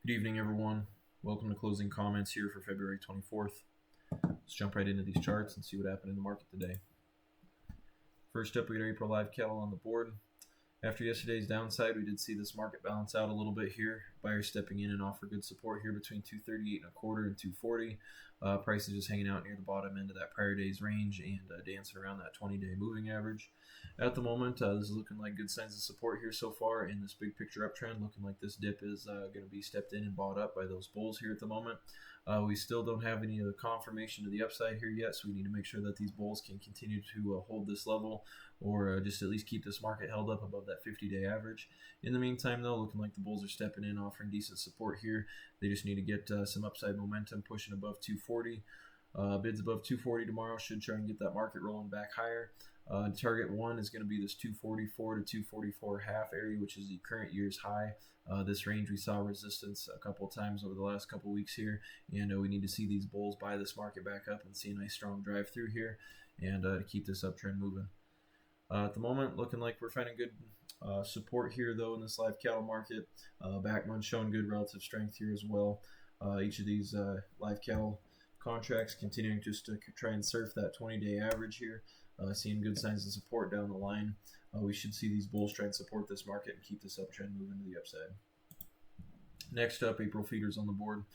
Good evening, everyone. Welcome to closing comments here for February 24th. Let's jump right into these charts and see what happened in the market today. First up, we got April live cattle on the board. After yesterday's downside, we did see this market balance out a little bit here. Buyers stepping in and offer good support here between 238 and a quarter and 240. Prices just hanging out near the bottom end of that prior day's range and dancing around that 20-day moving average. At the moment, this is looking like good signs of support here so far in this big picture uptrend. Looking like this dip is going to be stepped in and bought up by those bulls here at the moment. We still don't have any confirmation of the upside here yet, so we need to make sure that these bulls can continue to hold this level or just at least keep this market held up above that 50-day average. In the meantime, though, looking like the bulls are stepping in, offering decent support here. They just need to get some upside momentum, pushing above 240. Bids above 240 tomorrow should try and get that market rolling back higher. Target one is going to be this 244 to 244 half area, which is the current year's high. This range we saw resistance a couple of times over the last couple of weeks here, and we need to see these bulls buy this market back up and see a nice strong drive through here and to keep this uptrend moving. At the moment, looking like we're finding good support here, though, in this live cattle market. Backman showing good relative strength here as well. Each of these live cattle contracts continuing just to try and surf that 20-day average here. Seeing good signs of support down the line. We should see these bulls try and support this market and keep this uptrend moving to the upside. Next up, April feeders on the board.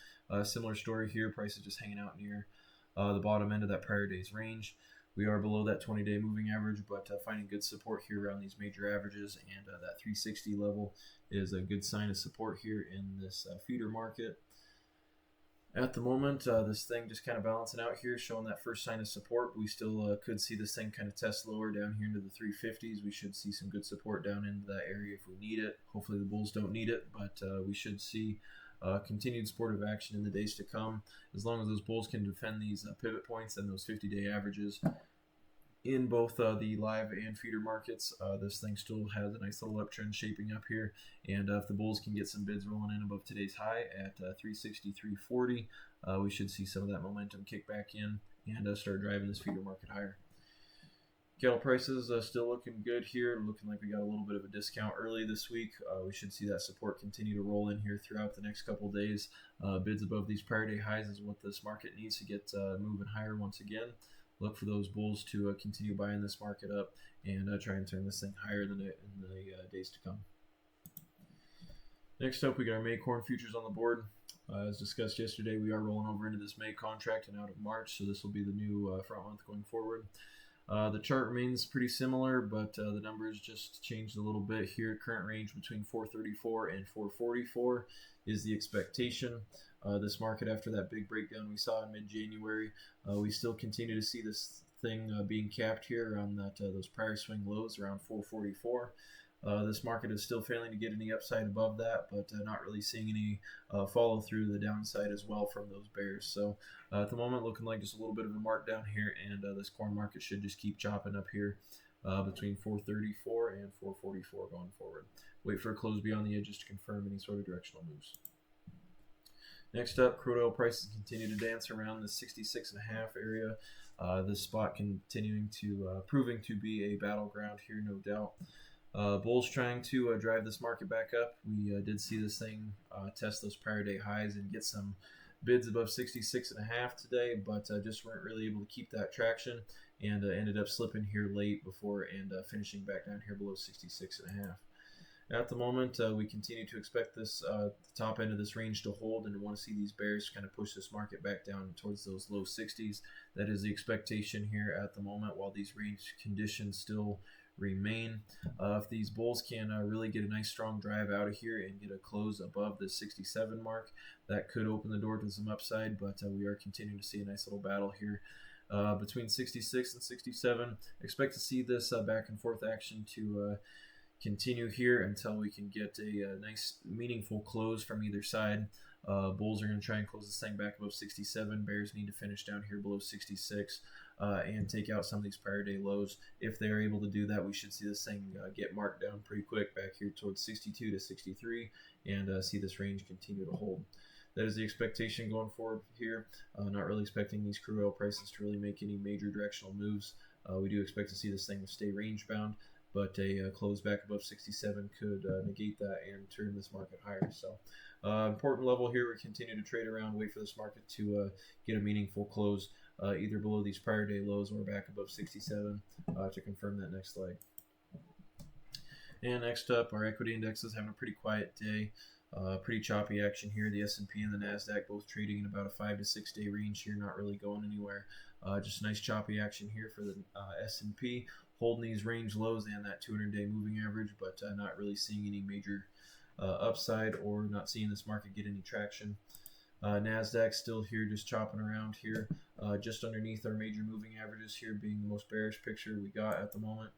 Similar story here. Prices just hanging out near the bottom end of that prior day's range. We are below that 20-day moving average, but finding good support here around these major averages, and that 360 level is a good sign of support here in this feeder market. At the moment, this thing just kind of balancing out here, showing that first sign of support. We still could see this thing kind of test lower down here into the 350s. We should see some good support down into that area if we need it. Hopefully the bulls don't need it, but we should see continued supportive action in the days to come. As long as those bulls can defend these pivot points and those 50-day averages in both the live and feeder markets, this thing still has a nice little uptrend shaping up here. And if the bulls can get some bids rolling in above today's high at 360-340, we should see some of that momentum kick back in and start driving this feeder market higher. Cattle prices still looking good here. Looking like we got a little bit of a discount early this week. We should see that support continue to roll in here throughout the next couple days. Bids above these prior day highs is what this market needs to get moving higher once again. Look for those bulls to continue buying this market up and try and turn this thing higher in the days to come. Next up, we got our May corn futures on the board. As discussed yesterday, we are rolling over into this May contract and out of March, so this will be the new front month going forward. The chart remains pretty similar, but the numbers just changed a little bit here. Current range between 434 and 444 is the expectation. This market, after that big breakdown we saw in mid-January, we still continue to see this thing being capped here around that those prior swing lows around 444. This market is still failing to get any upside above that, but not really seeing any follow through the downside as well from those bears. So at the moment, looking like just a little bit of a markdown here, and this corn market should just keep chopping up here between 434 and 444 going forward. Wait for a close beyond the edges to confirm any sort of directional moves. Next up, crude oil prices continue to dance around the 66.5 area. This spot continuing to proving to be a battleground here, no doubt. Bulls trying to drive this market back up. We did see this thing test those prior day highs and get some bids above 66.5 today, but just weren't really able to keep that traction and ended up slipping here late before and finishing back down here below 66.5. At the moment, we continue to expect this the top end of this range to hold, and want to see these bears kind of push this market back down towards those low 60s. That is the expectation here at the moment, while these range conditions still remain. If these bulls can really get a nice strong drive out of here and get a close above the 67 mark, that could open the door to some upside, but we are continuing to see a nice little battle here between 66 and 67. Expect to see this back and forth action to continue here until we can get a nice meaningful close from either side. Bulls are going to try and close this thing back above 67. Bears need to finish down here below 66 and take out some of these prior day lows. If they're able to do that, we should see this thing get marked down pretty quick back here towards 62 to 63 and see this range continue to hold. That is the expectation going forward here. Not really expecting these crude oil prices to really make any major directional moves. We do expect to see this thing stay range bound, but a close back above 67 could negate that and turn this market higher. So Important level here. We continue to trade around, wait for this market to get a meaningful close, either below these prior day lows or back above 67 to confirm that next leg. And next up, our equity indexes having a pretty quiet day. Pretty choppy action here. The S&P and the Nasdaq both trading in about a 5 to 6 day range here, not really going anywhere. Just nice choppy action here for the S&P, holding these range lows and that 200-day moving average, but not really seeing any major upside or not seeing this market get any traction. Nasdaq still here, just chopping around here, just underneath our major moving averages here, being the most bearish picture we got at the moment.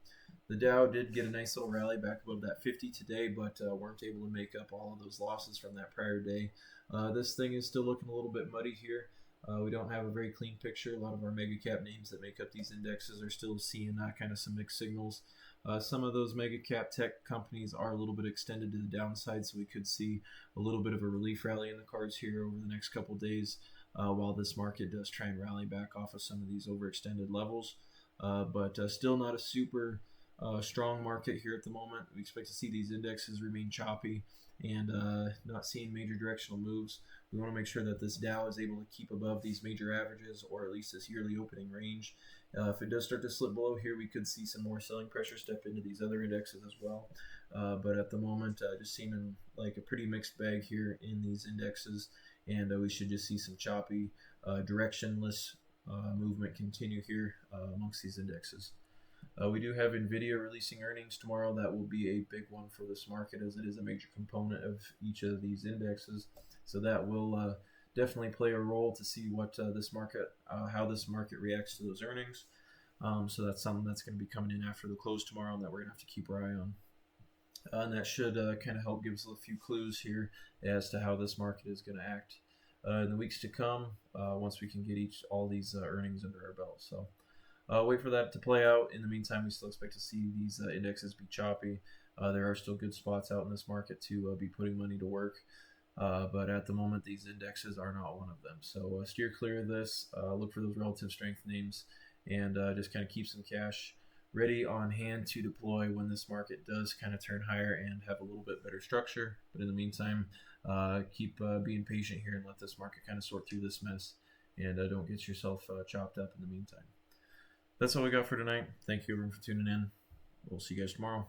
The Dow did get a nice little rally back above that 50 today, but weren't able to make up all of those losses from that prior day. This thing is still looking a little bit muddy here. We don't have a very clean picture. A lot of our mega cap names that make up these indexes are still seeing kind of some mixed signals. Some of those mega cap tech companies are a little bit extended to the downside, so we could see a little bit of a relief rally in the cards here over the next couple days while this market does try and rally back off of some of these overextended levels. But still not a super strong market here at the moment. We expect to see these indexes remain choppy and not seeing major directional moves. We want to make sure that this Dow is able to keep above these major averages, or at least this yearly opening range. If it does start to slip below here, we could see some more selling pressure step into these other indexes as well. But at the moment, just seeming like a pretty mixed bag here in these indexes, and we should just see some choppy, directionless movement continue here amongst these indexes. We do have NVIDIA releasing earnings tomorrow. That will be a big one for this market, as it is a major component of each of these indexes. So that will definitely play a role to see what this market, how this market reacts to those earnings. So that's something that's going to be coming in after the close tomorrow, and that we're going to have to keep our eye on. And that should kind of help give us a few clues here as to how this market is going to act in the weeks to come, once we can get all these earnings under our belt. So wait for that to play out. In the meantime, we still expect to see these indexes be choppy. There are still good spots out in this market to be putting money to work. But at the moment, these indexes are not one of them. So steer clear of this. Look for those relative strength names, and just kind of keep some cash ready on hand to deploy when this market does kind of turn higher and have a little bit better structure. But in the meantime, keep being patient here and let this market kind of sort through this mess, and don't get yourself chopped up in the meantime. That's all we got for tonight. Thank you everyone for tuning in. We'll see you guys tomorrow.